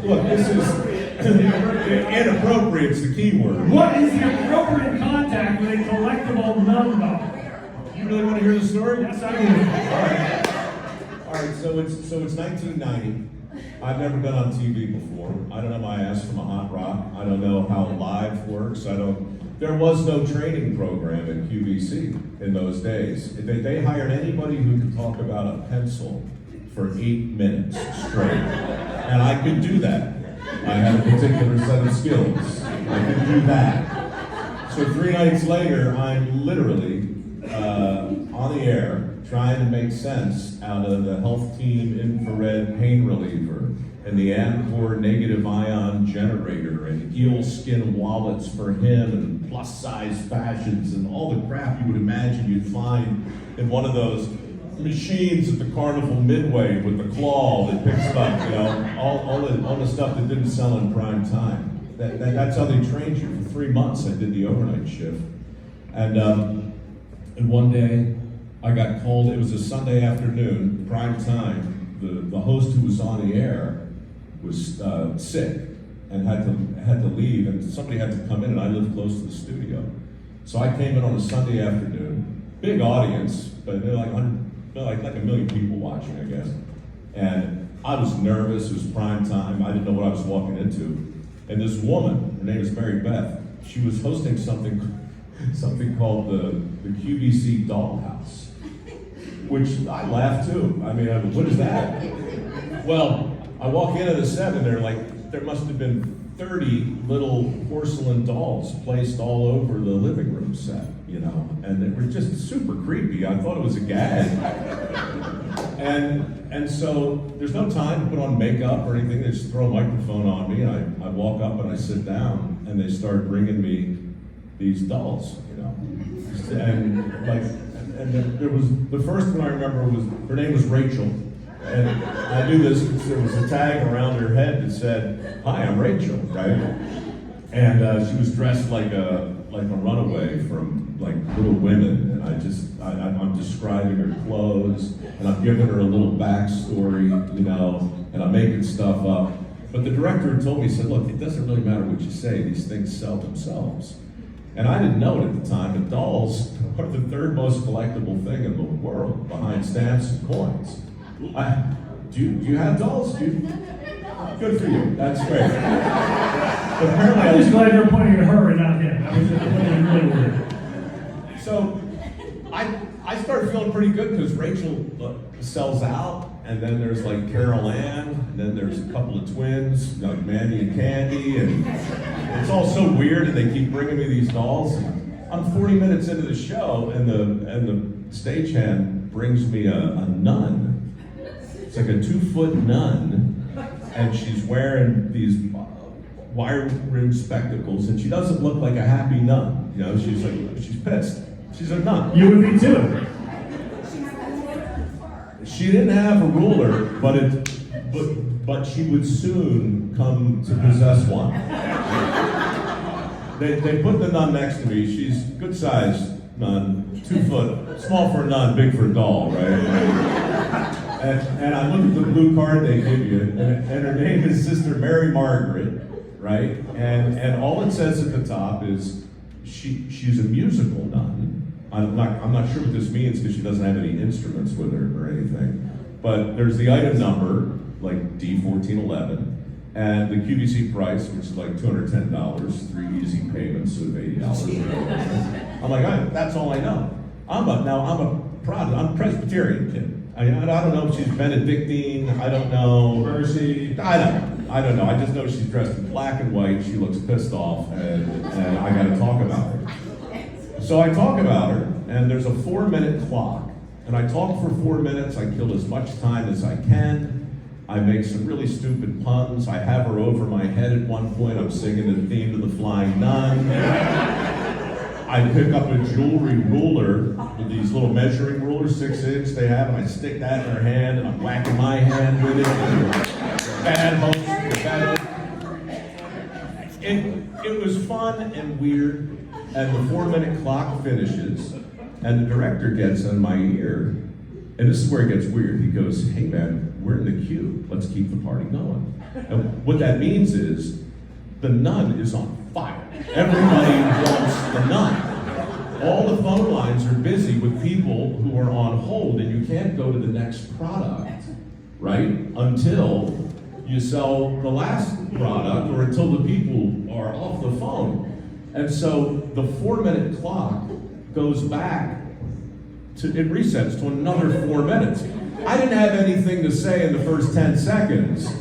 Look, this is inappropriate's the key word. What is the appropriate contact with a collectible nun doll? You really want to hear the story? Yes, I do. All right. So it's 1990. I've never been on TV before. I don't know my ass from a hot rock. I don't know how live works. There was no training program at QVC in those days. They hired anybody who could talk about a pencil for 8 minutes straight. And I could do that. I had a particular set of skills. I could do that. So 3 nights later, I'm literally on the air trying to make sense out of the health team infrared pain reliever and the Amcor negative ion generator and eel skin wallets for him and plus size fashions and all the crap you would imagine you'd find in one of those machines at the Carnival Midway with the claw that picks up, all the stuff that didn't sell in prime time. That's how they trained you. For 3 months I did the overnight shift. And one day I got called, it was a Sunday afternoon, prime time. The host who was on the air was sick and had to leave, and somebody had to come in, and I lived close to the studio. So I came in on a Sunday afternoon, big audience, but they're like a million people watching, I guess. And I was nervous, it was prime time, I didn't know what I was walking into. And this woman, her name is Mary Beth, she was hosting something called the QVC Dollhouse, which I laughed too. I mean, what is that? Well, I walk into the set and there must have been 30 little porcelain dolls placed all over the living room set, and they were just super creepy. I thought it was a gag. And so there's no time to put on makeup or anything. They just throw a microphone on me, and I walk up and I sit down, and they start bringing me these dolls, and there was the first one I remember her name was Rachel. And I knew this because there was a tag around her head that said, "Hi, I'm Rachel," right? And she was dressed like a runaway from Little Women, and I'm describing her clothes, and I'm giving her a little backstory, and I'm making stuff up. But the director had told me, he said, "Look, it doesn't really matter what you say; these things sell themselves." And I didn't know it at the time, but dolls are the third most collectible thing in the world, behind stamps and coins. Do you have dolls? Good for you. That's great. But apparently, I'm just glad you're pointing at her and not him. I was really weird. So I started feeling pretty good because Rachel sells out, and then there's Carol Ann, and then there's a couple of twins, like Mandy and Candy, and it's all so weird, and they keep bringing me these dolls. I'm 40 minutes into the show, and the stagehand brings me a nun. It's like a 2-foot nun, and she's wearing these wire-rimmed spectacles, and she doesn't look like a happy nun. She's pissed. She's a nun. You would be too. She didn't have a ruler, but she would soon come to possess one. They put the nun next to me. She's good sized nun, 2 foot, small for a nun, big for a doll, right? And I look at the blue card they give you, and her name is Sister Mary Margaret, right? And all it says at the top is she's a musical nun. I'm not sure what this means because she doesn't have any instruments with her or anything. But there's the item number, like D1411, and the QVC price, which is $210, 3 easy payments of $80. I'm that's all I know. I'm a Presbyterian kid. I don't know if she's Benedictine. I don't know. Mercy. I don't know. I just know she's dressed in black and white. She looks pissed off, and I got to talk about her. So I talk about her, and there's a 4-minute clock. And I talk for 4 minutes. I kill as much time as I can. I make some really stupid puns. I have her over my head at one point. I'm singing the theme to the Flying Nun. I pick up a jewelry ruler with these little measuring rulers, 6-inch they have, and I stick that in her hand, and I'm whacking my hand with it. It was fun and weird, and the 4-minute clock finishes, and the director gets in my ear, and this is where it gets weird. He goes, "Hey man, we're in the queue. Let's keep the party going. And what that means is the nun is on fire. Everybody wants the nun. All the phone lines are busy with people who are on hold, and you can't go to the next product, right? Until you sell the last product or until the people are off the phone. And so the 4-minute clock goes back to, it resets to another 4 minutes. I didn't have anything to say in the first 10 seconds.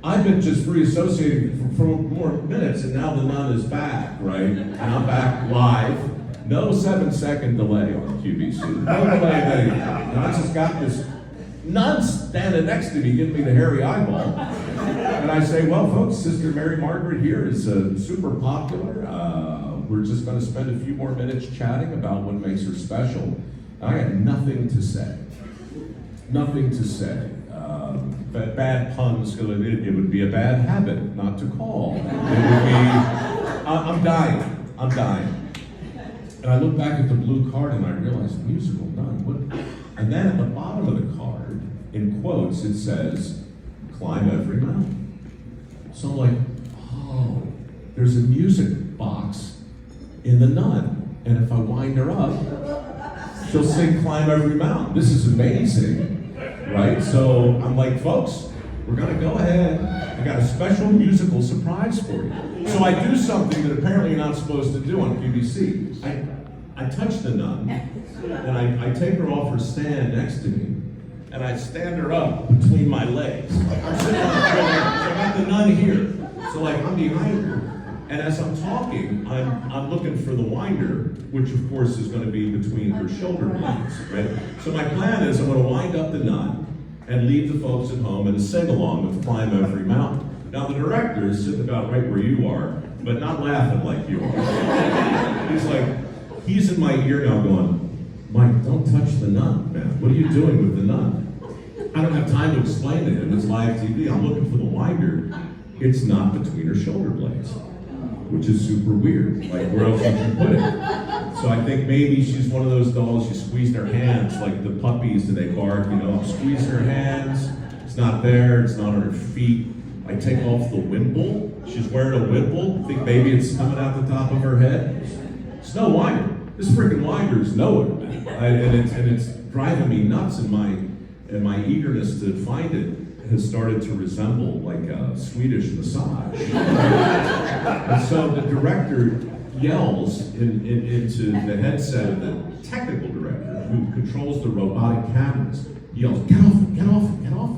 I've been just reassociated for more minutes, and now the nun is back, right? And I'm back live. No 7-second delay on QVC. No delay of anything. And I just got this nun standing next to me giving me the hairy eyeball. And I say, well, folks, Sister Mary Margaret here is super popular. We're just going to spend a few more minutes chatting about what makes her special. I had nothing to say. Nothing to say. Bad puns, it would be a bad habit not to call. It would be, I'm dying. And I look back at the blue card and I realize musical nun. What? And then at the bottom of the card, in quotes, it says, climb every mountain. So I'm like, oh, there's a music box in the nun. And if I wind her up, she'll sing climb every mountain. This is amazing, right? So I'm like, folks, we're gonna go ahead. I got a special musical surprise for you. So I do something that apparently you're not supposed to do on QVC. I touch the nun, and I take her off her stand next to me, and I stand her up between my legs. Like I'm sitting on the floor, so I got the nun here. So like I'm behind her, and as I'm talking, I'm looking for the winder, which of course is going to be between her shoulder blades, right? So my plan is I'm going to wind up the nun and leave the folks at home in a sing-along with Climb Every Mountain. Now the director is sitting about right where you are, but not laughing like you are. He's in my ear now going, Mike, don't touch the nun, man. What are you doing with the nun? I don't have time to explain to him. It's live TV. I'm looking for the winder. It's not between her shoulder blades, which is super weird. Like, where else would you put it? So I think maybe she's one of those dolls, you squeezed her hands, like the puppies, and they bark, squeeze her hands. It's not there. It's not on her feet. I take off the wimple. She's wearing a wimple. I think maybe it's coming out the top of her head. It's no winder. This freaking winder is nowhere, and it's driving me nuts. And my eagerness to find it has started to resemble like a Swedish massage. And so the director yells into the headset of the technical director who controls the robotic cameras. He yells, "Get off it! Get off it! Get off it!"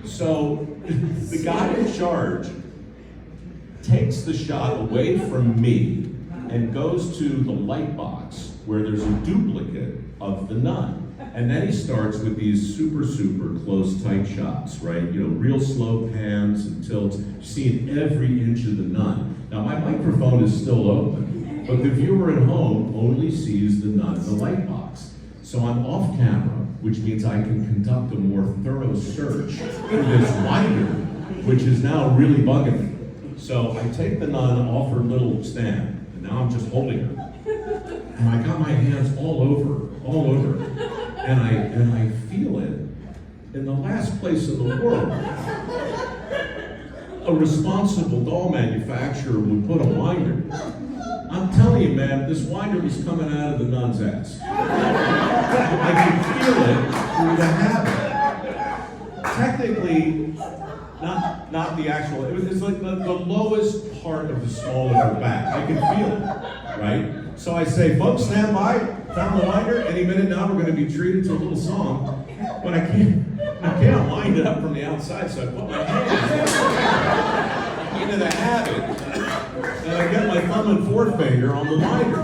So the guy in charge takes the shot away from me and goes to the light box where there's a duplicate of the nun. And then he starts with these super close, tight shots, right? Real slow pans and tilts, seeing every inch of the nun. Now my microphone is still open, but the viewer at home only sees the nun in the light box. So I'm off camera, which means I can conduct a more thorough search for this winder, which is now really bugging me. So I take the nun off her little stand, now I'm just holding her. And I got my hands all over. And I feel it in the last place in the world. A responsible doll manufacturer would put a winder. I'm telling you, man, this winder was coming out of the nun's ass. I could feel it through the habit. Technically, not the actual, it's like the lowest part of the small of her back. I can feel it, right? So I say, folks, stand by, found the winder. Any minute now we're going to be treated to a little song. But I can't wind it up from the outside, so I put my hand into the habit. And I get my thumb and forefinger on the winder.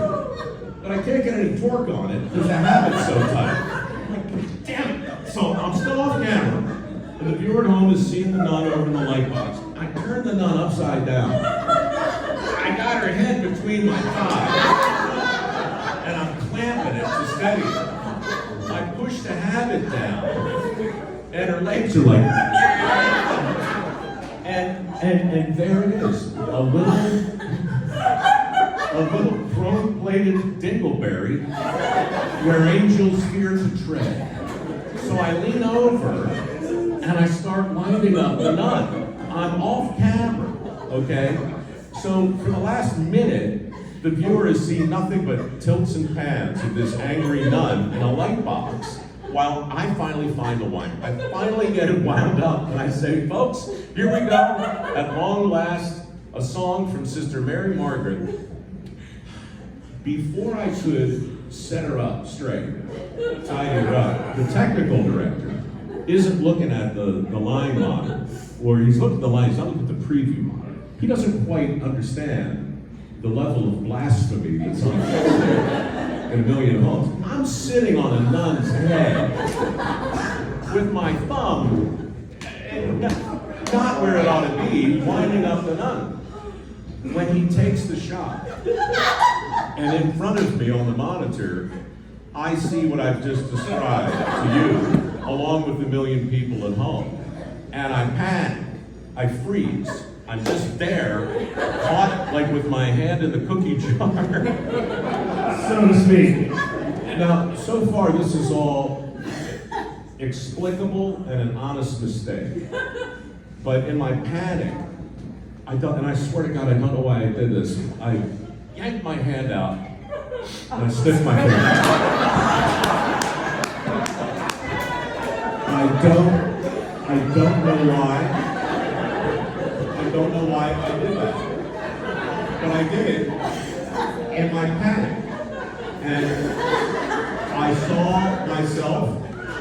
But I can't get any torque on it because the habit's so tight. I'm like, damn it. So I'm still off camera. And the viewer at home is seeing the nun over in the light box. I turn the nun upside down. I got her head between my thighs. And I'm clamping it to steady her. I push the habit down. And her legs are like... And there it is. A little chrome-plated dingleberry where angels fear to tread. So I lean over, and and I start winding up the nun. I'm off camera, okay? So for the last minute, the viewer has seen nothing but tilts and pans of this angry nun in a light box, while I finally find the wine. I finally get it wound up, and I say, folks, here we go. At long last, a song from Sister Mary Margaret. Before I could set her up straight, tidy her up, the technical director isn't looking at the line monitor, or he's looking at the line, he's not looking at the preview monitor. He doesn't quite understand the level of blasphemy that's on in a million homes. I'm sitting on a nun's head with my thumb, not where it ought to be, winding up the nun. When he takes the shot, and in front of me on the monitor, I see what I've just described to you, along with the million people at home. And I panic, I freeze. I'm just there, caught like with my hand in the cookie jar. So to speak. Now, so far this is all explicable and an honest mistake. But in my panic, and I swear to God, I don't know why I did this. I yanked my hand out and I stiffed my hand. I don't know why. I don't know why I did that. But I did it in my panic. And I saw myself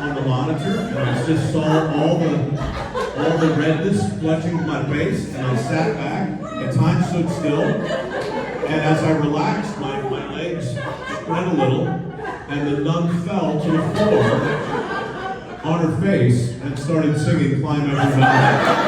on the monitor, and I just saw all the redness fletching my face, and I sat back, and time stood still. And as I relaxed, my legs spread a little, and the nun fell to the floor on her face and started singing Climb Every Mountain.